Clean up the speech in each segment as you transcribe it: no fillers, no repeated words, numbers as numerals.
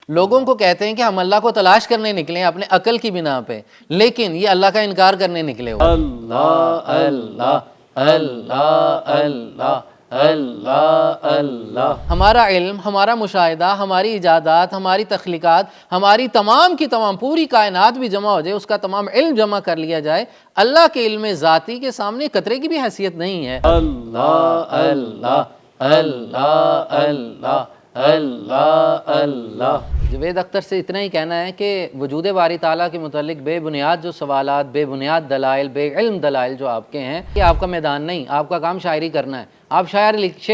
لوگوں کو کہتے ہیں کہ ہم اللہ کو تلاش کرنے نکلے ہیں اپنے عقل کی بنا پہ، لیکن یہ اللہ کا انکار کرنے نکلے ہوئے۔ اللہ اللہ اللہ اللہ اللہ اللہ۔ ہمارا علم، ہمارا مشاہدہ، ہماری ایجادات، ہماری تخلیقات، ہماری تمام کی تمام پوری کائنات بھی جمع ہو جائے، اس کا تمام علم جمع کر لیا جائے، اللہ کے علم ذاتی کے سامنے قطرے کی بھی حیثیت نہیں ہے۔ اللہ اللہ اللہ اللہ اللہ اللہ۔ جاوید اختر سے اتنا ہی کہنا ہے کہ وجود باری تعالیٰ کے متعلق بے بنیاد جو سوالات، بے بنیاد دلائل، بے علم دلائل جو آپ کے ہیں، یہ آپ کا میدان نہیں، آپ کا کام شاعری کرنا ہے۔ آپ شعر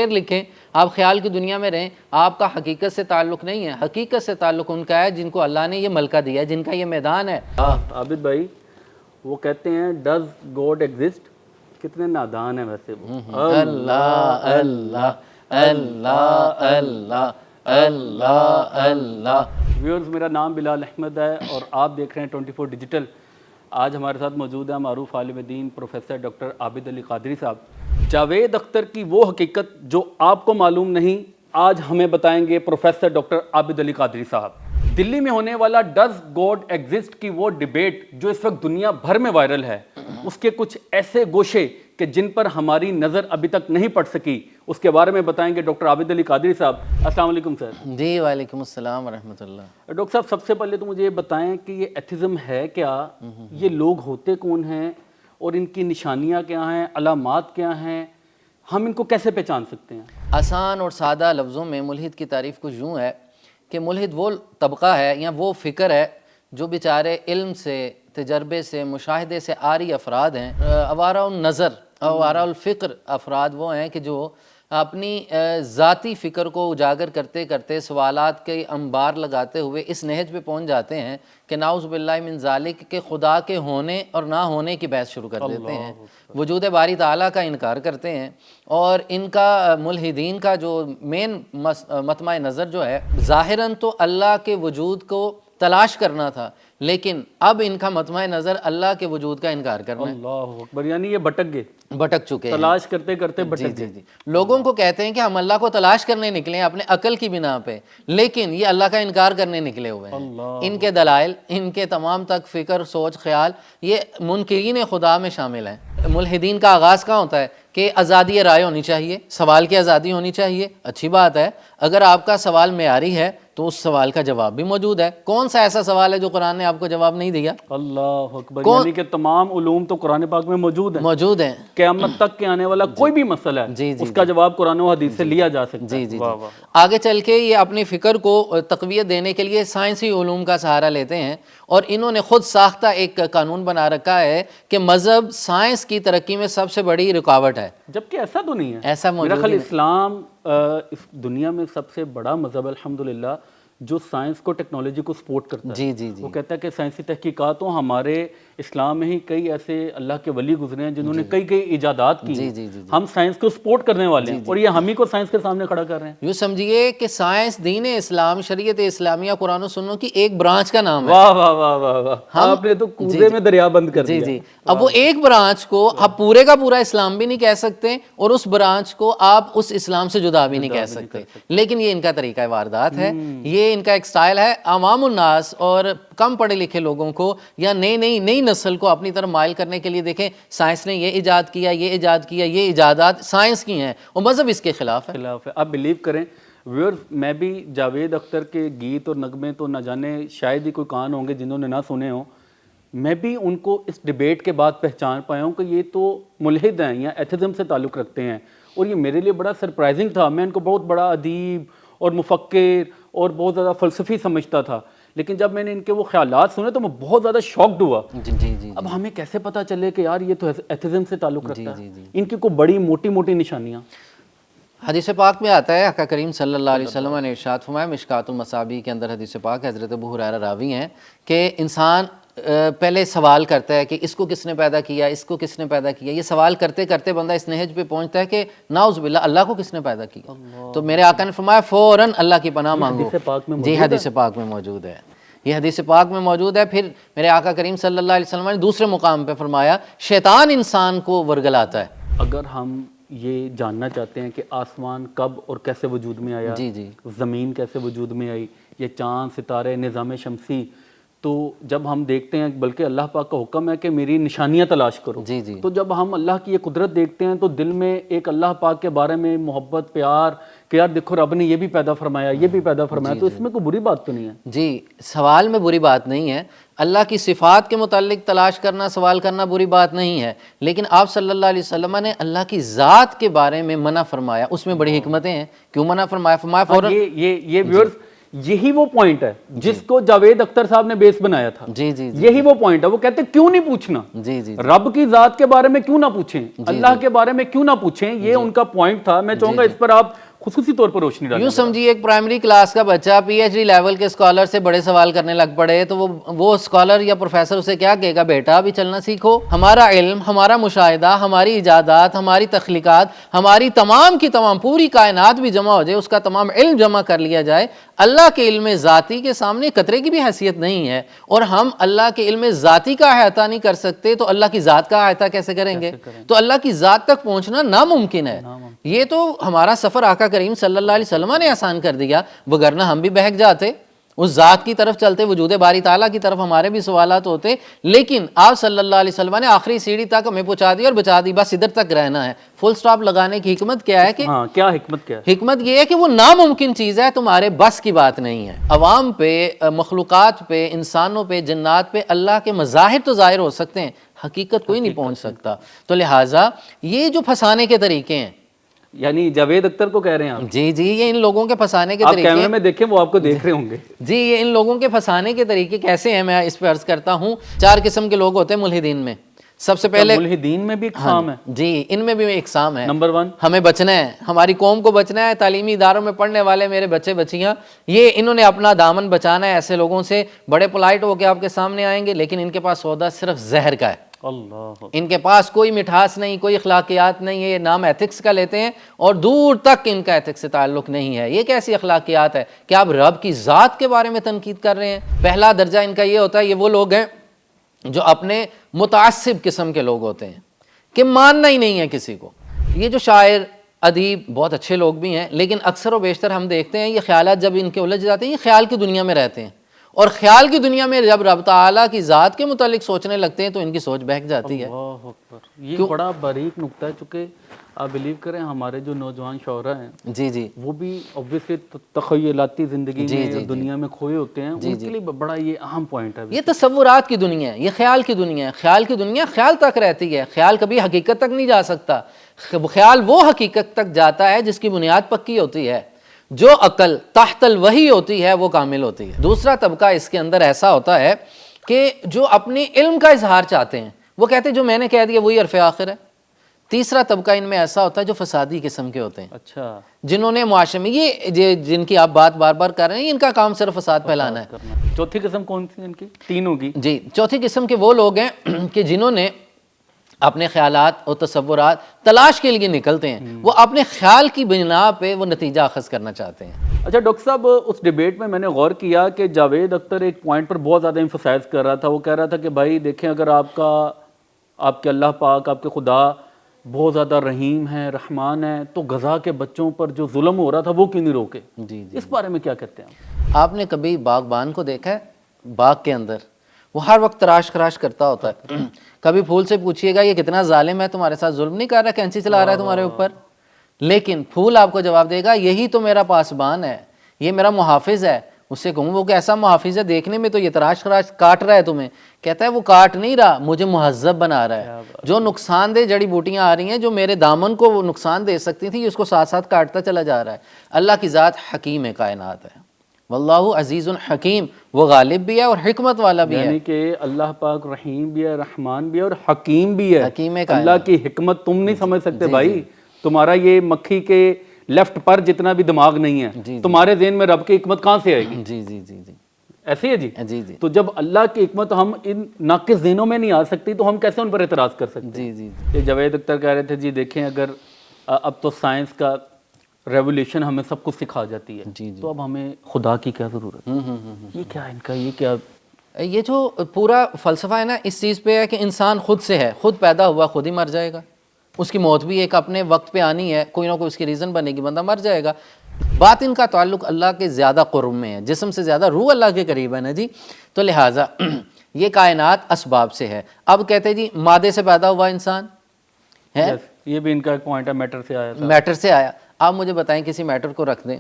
لکھیں، آپ خیال کی دنیا میں رہیں، آپ کا حقیقت سے تعلق نہیں ہے۔ حقیقت سے تعلق ان کا ہے جن کو اللہ نے یہ ملکہ دیا ہے، جن کا یہ میدان ہے۔ عابد بھائی وہ کہتے ہیں ڈز گاڈ ایگزسٹ، کتنے نادان ہیں ویسے وہ۔ اللہ اللہ اللہ اللہ اللہ اللہ۔ ویورز، میرا نام بلال احمد ہے اور آپ دیکھ رہے ہیں 24 ڈیجیٹل۔ آج ہمارے ساتھ موجود ہیں معروف عالم دین پروفیسر ڈاکٹر عابد علی قادری صاحب۔ جاوید اختر کی وہ حقیقت جو آپ کو معلوم نہیں، آج ہمیں بتائیں گے پروفیسر ڈاکٹر عابد علی قادری صاحب۔ دلی میں ہونے والا ڈز گاڈ ایگزسٹ کی وہ ڈیبیٹ جو اس وقت دنیا بھر میں وائرل ہے، اس کے کچھ ایسے گوشے کہ جن پر ہماری نظر ابھی تک نہیں پڑ سکی، اس کے بارے میں بتائیں گے ڈاکٹر عابد علی قادری صاحب۔ السلام علیکم سر۔ جی وعلیکم السلام ورحمۃ اللہ۔ ڈاکٹر صاحب، سب سے پہلے تو مجھے یہ بتائیں کہ یہ ایتھزم ہے کیا، یہ لوگ ہوتے کون ہیں اور ان کی نشانیاں کیا ہیں، علامات کیا ہیں، ہم ان کو کیسے پہچان سکتے ہیں؟ آسان اور سادہ لفظوں میں ملحد کی تعریف کچھ یوں ہے کہ ملحد وہ طبقہ ہے یا وہ فکر ہے جو بیچارے علم سے، تجربے سے، مشاہدے سے عاری افراد ہیں۔ آوارہ النظر، آوارہ الفکر افراد وہ ہیں کہ جو اپنی ذاتی فکر کو اجاگر کرتے کرتے، سوالات کے انبار لگاتے ہوئے اس نہج پہ پہنچ جاتے ہیں کہ نعوذ باللہ من ذالک کہ خدا کے ہونے اور نہ ہونے کی بحث شروع کر دیتے ہیں، وجود باری تعالیٰ کا انکار کرتے ہیں۔ اور ان کا ملحدین کا جو مین مطمع نظر جو ہے، ظاہراً تو اللہ کے وجود کو تلاش کرنا تھا، لیکن اب ان کا مطمع نظر اللہ کے وجود کا انکار کرنا ہے۔ اللہ اکبر، یعنی یہ بھٹک گئے، بھٹک چکے ہیں، تلاش کرتے کرتے بھٹک گئے۔ جی۔ لوگوں کو کہتے ہیں کہ ہم اللہ کو تلاش کرنے نکلے ہیں اپنے عقل کی بنا پہ، لیکن یہ اللہ کا انکار کرنے نکلے ہوئے ہیں۔ ان کے دلائل، ان کے تمام تک فکر، سوچ، خیال، یہ منکرین خدا میں شامل ہیں۔ ملحدین کا آغاز کہاں ہوتا ہے کہ آزادی رائے ہونی چاہیے، سوال کی آزادی ہونی چاہیے، اچھی بات ہے۔ اگر آپ کا سوال معیاری ہے تو اس سوال کا جواب بھی موجود ہے۔ کون سا ایسا سوال ہے جو قرآن نے آپ کو جواب نہیں دیا؟ اللہ اکبر، یعنی کہ تمام علوم تو قرآن پاک میں موجود ہیں۔ قیامت تک کے آنے والا کوئی بھی مسئلہ ہے اس کا جواب قرآن و حدیث سے لیا جا سکتا ہے۔ آگے چل کے یہ اپنی فکر کو تقویت دینے کے لیے سائنسی علوم کا سہارا لیتے ہیں، اور انہوں نے خود ساختہ ایک قانون بنا رکھا ہے کہ مذہب سائنس کی ترقی میں سب سے بڑی رکاوٹ ہے، جبکہ ایسا تو نہیں ہے۔ ایسا میرا خیال موجود اسلام اس دنیا میں سب سے بڑا مذہب الحمدللہ جو سائنس کو، ٹیکنالوجی کو سپورٹ کرتا ہے۔ جی وہ کہتا ہے کہ سائنسی تحقیقات ہوں، ہمارے اسلام میں ہی کئی ایسے اللہ کے ولی گزرے ہیں جنہوں نے کئی ایجادات کی ہیں۔ ہم سائنس کو سپورٹ کرنے والے ہیں اور یہ ہم ہی کو سائنس کے سامنے کھڑا کر رہے ہیں۔ یوں سمجھیے کہ سائنس دین اسلام، شریعت اسلامیہ، قرآن و سنت کی ایک برانچ کا نام ہے۔ واہ واہ واہ واہ واہ، آپ نے تو کوزے میں دریا بند کر دیا۔ اب وہ ایک برانچ کو آپ پورے کا پورا اسلام بھی نہیں کہہ سکتے، اور اس برانچ کو آپ اس اسلام سے جدا بھی نہیں کہہ سکتے، لیکن یہ ان کا طریقہ واردات ہے، یہ ان کا ایک سٹائل ہے۔ عوام الناس اور کم پڑھے لکھے لوگوں کو یا نئی نسل کو اپنی طرف مائل کرنے کے لیے دیکھیں سائنس نے یہ ایجاد کیا، یہ ایجاد کیا، یہ ایجادات سائنس کی ہیں، اور مذہب اس کے خلاف ہے۔ آپ بلیو کریں ویورز، میں بھی جاوید اختر کے گیت اور نغمے تو نہ جانے شاید ہی کوئی کان ہوں گے جنہوں نے نہ سنے ہوں، میں بھی ان کو اس ڈیبیٹ کے بعد پہچان پایا ہوں کہ یہ تو ملحد ہیں یا ایتھزم سے تعلق رکھتے ہیں، اور یہ میرے لیے بڑا سرپرائزنگ تھا۔ میں ان کو بہت بڑا ادیب اور مفکر اور بہت زیادہ فلسفی سمجھتا تھا، لیکن جب میں نے ان کے وہ خیالات سنے تو میں بہت زیادہ شاکڈ ہوا۔ اب ہمیں کیسے پتہ چلے کہ یار یہ تو ایتھزم سے تعلق رکھتا ہے، ان کی کوئی بڑی موٹی نشانیاں؟ حدیث پاک میں آتا ہے، آقا کریم صلی اللہ علیہ وسلم نے ارشاد فرمایا، مشکات المصابیح کے اندر حدیث پاک ہے، حضرت ابو ہریرہ راوی ہیں، کہ انسان پہلے سوال کرتا ہے کہ اس کو کس نے پیدا کیا، اس کو کس نے پیدا کیا۔ یہ سوال کرتے کرتے بندہ اس نہج پہ پہنچتا ہے کہ نعوذ باللہ اللہ کو کس نے پیدا کیا، تو میرے آقا نے فرمایا فوراً اللہ کی پناہ مانگو۔ جی حدیث پاک میں موجود ہے، یہ حدیث پاک میں موجود ہے۔ پھر میرے آقا کریم صلی اللہ علیہ وسلم نے دوسرے مقام پہ فرمایا شیطان انسان کو ورگلاتا ہے۔ اگر ہم یہ جاننا چاہتے ہیں کہ آسمان کب اور کیسے وجود میں آیا، زمین کیسے وجود میں آئی، یہ چاند ستارے نظام شمسی، تو جب ہم دیکھتے ہیں، بلکہ اللہ پاک کا حکم ہے کہ میری نشانیاں تلاش کرو، جی جی تو جب ہم اللہ کی یہ قدرت دیکھتے ہیں تو دل میں ایک اللہ پاک کے بارے میں محبت، پیار کہ یار دیکھو رب نے یہ بھی پیدا فرمایا، یہ بھی پیدا فرمایا، تو اس میں کوئی بری بات تو نہیں ہے؟ جی، سوال میں بری بات نہیں ہے، اللہ کی صفات کے متعلق تلاش کرنا، سوال کرنا بری بات نہیں ہے، لیکن آپ صلی اللہ علیہ وسلم نے اللہ کی ذات کے بارے میں منع فرمایا، اس میں بڑی حکمتیں ہیں۔ کیوں منع فرمایا؟ فرمایا فوراً یہ ویورز، یہی وہ پوائنٹ ہے جس کو جاوید اختر صاحب نے بیس بنایا تھا، جی جی یہی وہ پوائنٹ ہے۔ وہ کہتے ہیں کیوں نہیں پوچھنا، جی جی رب کی ذات کے بارے میں کیوں نہ پوچھیں، اللہ کے بارے میں کیوں نہ پوچھیں، یہ ان کا پوائنٹ تھا۔ میں چاہوں گا اس پر آپ خصوصی طور پر روشنی ڈالیں۔ یوں سمجھیے ایک پرائمری کلاس کا بچہ پی ایچ ڈی لیول کے اسکالر سے بڑے سوال کرنے لگ پڑے تو وہ اسکالر یا پروفیسر اسے کیا کہے گا؟ بیٹا ابھی چلنا سیکھو۔ ہمارا علم، ہمارا مشاہدہ، ہماری ایجادات، ہماری تخلیقات، ہماری تمام کی تمام پوری کائنات بھی جمع ہو جائے، اس کا تمام علم جمع کر لیا جائے، اللہ کے علم ذاتی کے سامنے قطرے کی بھی حیثیت نہیں ہے، اور ہم اللہ کے علم ذاتی کا احاطہ نہیں کر سکتے تو اللہ کی ذات کا احاطہ کیسے کریں گے؟ تو اللہ کی ذات تک پہنچنا ناممکن ہے۔ یہ تو ہمارا سفر آقا کریم صلی اللہ علیہ وسلم نے آسان کر دیا، وگرنہ ہم بھی بہک جاتے، اس ذات کی طرف چلتے، وجود باری تعالیٰ کی طرف ہمارے بھی سوالات ہوتے، لیکن آپ صلی اللہ علیہ وسلم نے آخری سیڑھی تک ہمیں پہنچا دی اور بچا دی، بس ادھر تک رہنا ہے۔ فل سٹاپ لگانے کی حکمت کیا ہے کہ کیا حکمت کیا ہے؟ حکمت یہ ہے کہ وہ ناممکن چیز ہے، تمہارے بس کی بات نہیں ہے۔ عوام پہ، مخلوقات پہ، انسانوں پہ، جنات پہ اللہ کے مظاہر تو ظاہر ہو سکتے ہیں، حقیقت کوئی نہیں پہنچ سکتا۔ تو لہٰذا یہ جو پھنسانے کے طریقے ہیں، یعنی جاوید اختر کو کہہ رہے ہیں آپ؟ جی جی، یہ ان لوگوں کے پھنسانے کے آپ طریقے کیمرے میں دیکھیں، وہ آپ کو دیکھ رہے ہوں گے۔ جی، یہ ان لوگوں کے پھنسانے کے طریقے کیسے ہیں میں اس پہ عرض کرتا ہوں۔ 4 قسم کے لوگ ہوتے ہیں ملحدین میں۔ سب سے پہلے ملحدین میں بھی اقسام ہے؟ جی، ان میں بھی اقسام ہے۔ نمبر 1، ہمیں بچنا ہے، ہماری قوم کو بچنا ہے، تعلیمی اداروں میں پڑھنے والے میرے بچے بچیاں، یہ انہوں نے اپنا دامن بچانا ہے ایسے لوگوں سے۔ بڑے پولائٹ ہو کے آپ کے سامنے آئیں گے، لیکن ان کے پاس سودا صرف زہر کا ہے، اللہ، ان کے پاس کوئی مٹھاس نہیں، کوئی اخلاقیات نہیں ہے، یہ نام ایتھکس کا لیتے ہیں اور دور تک ان کا ایتھکس سے تعلق نہیں ہے۔ یہ کیسی اخلاقیات ہے کہ آپ رب کی ذات کے بارے میں تنقید کر رہے ہیں؟ پہلا درجہ ان کا یہ ہوتا ہے، یہ وہ لوگ ہیں جو اپنے متعصب قسم کے لوگ ہوتے ہیں کہ ماننا ہی نہیں ہے کسی کو۔ یہ جو شاعر، ادیب بہت اچھے لوگ بھی ہیں، لیکن اکثر و بیشتر ہم دیکھتے ہیں یہ خیالات جب ان کے الجھ جاتے ہیں، یہ خیال کی دنیا میں رہتے ہیں، اور خیال کی دنیا میں جب رب تعالیٰ کی ذات کے متعلق سوچنے لگتے ہیں تو ان کی سوچ بہک جاتی ہے۔ اللہ اکبر، یہ بڑا باریک نکتہ ہے، چونکہ آپ بلیو کریں ہمارے جو نوجوان شعراء ہیں جی جی وہ بھی obviously تخیلاتی زندگی میں دنیا میں کھوئے ہوتے ہیں، ان کے لیے بڑا یہ اہم پوائنٹ ہے۔ یہ تصورات کی دنیا ہے، یہ خیال کی دنیا ہے۔ خیال کی دنیا خیال تک رہتی ہے، خیال کبھی حقیقت تک نہیں جا سکتا۔ خیال وہ حقیقت تک جاتا ہے جس کی بنیاد پکی ہوتی ہے، جو عقل تحت الوحی ہوتی ہے وہ کامل ہوتی ہے۔ دوسرا طبقہ اس کے اندر ایسا ہوتا ہے کہ جو اپنے علم کا اظہار چاہتے ہیں، وہ کہتے ہیں جو میں نے کہہ دیا وہی عرف آخر ہے۔ تیسرا طبقہ ان میں ایسا ہوتا ہے جو فسادی قسم کے ہوتے ہیں، اچھا، جنہوں نے معاشرے میں یہ جن کی آپ بات بار بار کر رہے ہیں، ان کا کام صرف فساد پھیلانا ہے۔ چوتھی قسم کون سی ان کی؟ 3 ہوگی۔ جی، چوتھی قسم کے وہ لوگ ہیں کہ جنہوں نے اپنے خیالات اور تصورات تلاش کے لیے نکلتے ہیں، وہ اپنے خیال کی بنا پہ وہ نتیجہ اخذ کرنا چاہتے ہیں۔ اچھا ڈاکٹر صاحب، اس ڈیبیٹ میں نے غور کیا کہ جاوید اختر ایک پوائنٹ پر بہت زیادہ ایمفسائز کر رہا تھا۔ وہ کہہ رہا تھا کہ بھائی دیکھیں، اگر آپ کے اللہ پاک، آپ کے خدا بہت زیادہ رحیم ہے، رحمان ہے، تو غزہ کے بچوں پر جو ظلم ہو رہا تھا وہ کیوں نہیں روکے؟ جی جی، اس بارے میں کیا کہتے ہیں آپ نے کبھی باغبان کو دیکھا ہے؟ باغ کے اندر وہ ہر وقت تراش خراش کرتا ہوتا ہے۔ کبھی پھول سے پوچھئے گا یہ کتنا ظالم ہے، تمہارے ساتھ ظلم نہیں کر رہا، کینچی چلا رہا ہے تمہارے اوپر؟ لیکن پھول آپ کو جواب دے گا یہی تو میرا پاسبان ہے، یہ میرا محافظ ہے۔ اس سے کہوں وہ کہ ایسا محافظ ہے، دیکھنے میں تو یہ تراش خراش کاٹ رہا ہے تمہیں، کہتا ہے وہ کاٹ نہیں رہا، مجھے مہذب بنا رہا ہے۔ جو نقصان دہ جڑی بوٹیاں آ رہی ہیں جو میرے دامن کو وہ نقصان دے سکتی تھیں، اس کو ساتھ ساتھ کاٹتا چلا جا رہا ہے۔ اللہ کی ذات حکیم کائنات ہے، واللہ عزیز حکیم، وہ غالب بھی ہے اور حکمت والا بھی ہے۔ یعنی کہ اللہ پاک رحیم بھی ہے، رحمان بھی ہے اور حکیم بھی ہے۔ حکیم اللہ کی حکمت تم نہیں سمجھ سکتے بھائی، تمہارا یہ مکھی کے لیفٹ پر جتنا بھی دماغ نہیں ہے، تمہارے ذہن میں رب کی حکمت کہاں سے آئے گی؟ جی جی جی جی، ایسے ہے جی؟ جی جی تو جب اللہ کی حکمت ہم ان ناقص ذہنوں میں نہیں آ سکتی تو ہم کیسے ان پر اعتراض کر سکتے ہیں؟ جی جی یہ جاوید اختر کہہ رہے تھے جی دیکھیں، اگر اب تو سائنس کا ریولیوشن ہمیں سب کچھ سکھا جاتی ہے، تو اب ہمیں خدا کی کیا ضرورت ہے؟ یہ کیا ان کا، یہ کیا؟ یہ جو پورا فلسفہ ہے نا اس چیز پہ ہے کہ انسان خود سے ہے، خود پیدا ہوا خود ہی مر جائے گا۔ اس کی موت بھی ایک اپنے وقت پہ آنی ہے, کوئی نہ کوئی اس کی ریزن بنے گی, بندہ مر جائے گا. باطن کا تعلق اللہ کے زیادہ قرب میں ہے, جسم سے زیادہ روح اللہ کے قریب ہے نا جی. تو لہٰذا یہ کائنات اسباب سے ہے. اب کہتے جی مادے سے پیدا ہوا انسان ہے, یہ بھی ان کا ایک پوائنٹ ہے, میٹر سے آیا تھا. میٹر سے آیا. آپ مجھے بتائیں کسی میٹر کو رکھ دیں,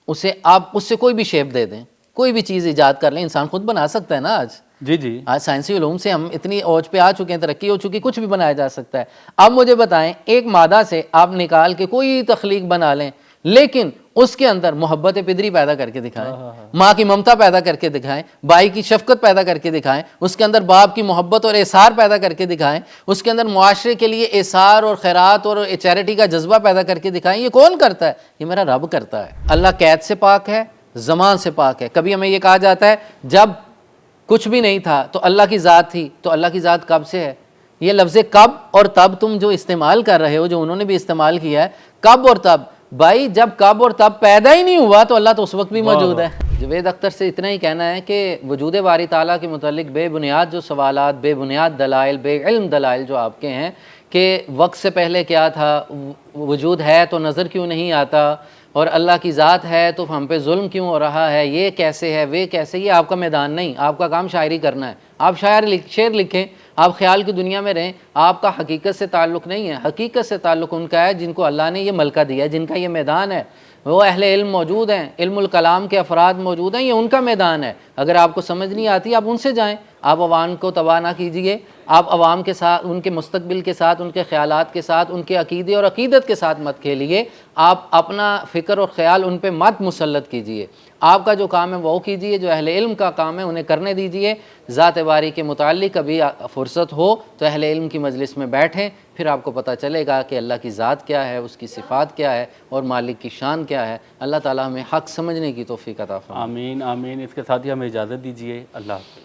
اسے آپ اس سے کوئی بھی شیپ دے دیں, کوئی بھی چیز ایجاد کر لیں, انسان خود بنا سکتا ہے نا. جی آج سائنسی علوم سے ہم اتنی اوج پہ آ چکے ہیں, ترقی ہو چکی, کچھ بھی بنایا جا سکتا ہے. اب مجھے بتائیں ایک مادہ سے آپ نکال کے کوئی تخلیق بنا لیں, لیکن اس کے اندر محبت پدری پیدا کر کے دکھائیں, ماں کی ممتا پیدا کر کے دکھائیں, بھائی کی شفقت پیدا کر کے دکھائیں, اس کے اندر باپ کی محبت اور احسار پیدا کر کے دکھائیں, اس کے اندر معاشرے کے لیے احسار اور خیرات اور چیریٹی کا جذبہ پیدا کر کے دکھائیں. یہ کون کرتا ہے؟ یہ میرا رب کرتا ہے. اللہ قید سے پاک ہے, زمان سے پاک ہے. کبھی ہمیں یہ کہا جاتا ہے جب کچھ بھی نہیں تھا تو اللہ کی ذات تھی, تو اللہ کی ذات کب سے ہے؟ یہ لفظ کب اور تب تم جو استعمال کر رہے ہو, جو انہوں نے بھی استعمال کیا ہے, کب اور تب, بھائی جب کب اور تب پیدا ہی نہیں ہوا تو اللہ تو اس وقت بھی موجود ہے. جاوید اختر سے اتنا ہی کہنا ہے کہ وجود باری تعالیٰ کے متعلق بے بنیاد جو سوالات, بے بنیاد دلائل, بے علم دلائل جو آپ کے ہیں کہ وقت سے پہلے کیا تھا, وجود ہے تو نظر کیوں نہیں آتا, اور اللہ کی ذات ہے تو ہم پہ ظلم کیوں ہو رہا ہے, یہ کیسے ہے, وہ کیسے, یہ آپ کا میدان نہیں. آپ کا کام شاعری کرنا ہے. آپ شعر لکھیں, آپ خیال کی دنیا میں رہیں, آپ کا حقیقت سے تعلق نہیں ہے. حقیقت سے تعلق ان کا ہے جن کو اللہ نے یہ ملکہ دیا ہے, جن کا یہ میدان ہے. وہ اہل علم موجود ہیں, علم الکلام کے افراد موجود ہیں, یہ ان کا میدان ہے. اگر آپ کو سمجھ نہیں آتی آپ ان سے جائیں. آپ عوام کو تباہ نہ کیجئے, آپ عوام کے ساتھ, ان کے مستقبل کے ساتھ, ان کے خیالات کے ساتھ, ان کے عقیدے اور عقیدت کے ساتھ مت کھیلیے. آپ اپنا فکر اور خیال ان پہ مت مسلط کیجئے. آپ کا جو کام ہے وہ کیجئے, جو اہل علم کا کام ہے انہیں کرنے دیجئے. ذات باری کے متعلق کبھی فرصت ہو تو اہل علم کی مجلس میں بیٹھیں, پھر آپ کو پتہ چلے گا کہ اللہ کی ذات کیا ہے, اس کی صفات کیا ہے, اور مالک کی شان کیا ہے. اللہ تعالیٰ ہمیں حق سمجھنے کی توفیق عطا فرمائے. آمین آمین. اس کے ساتھ ہی ہمیں اجازت دیجیے. اللہ حافظ.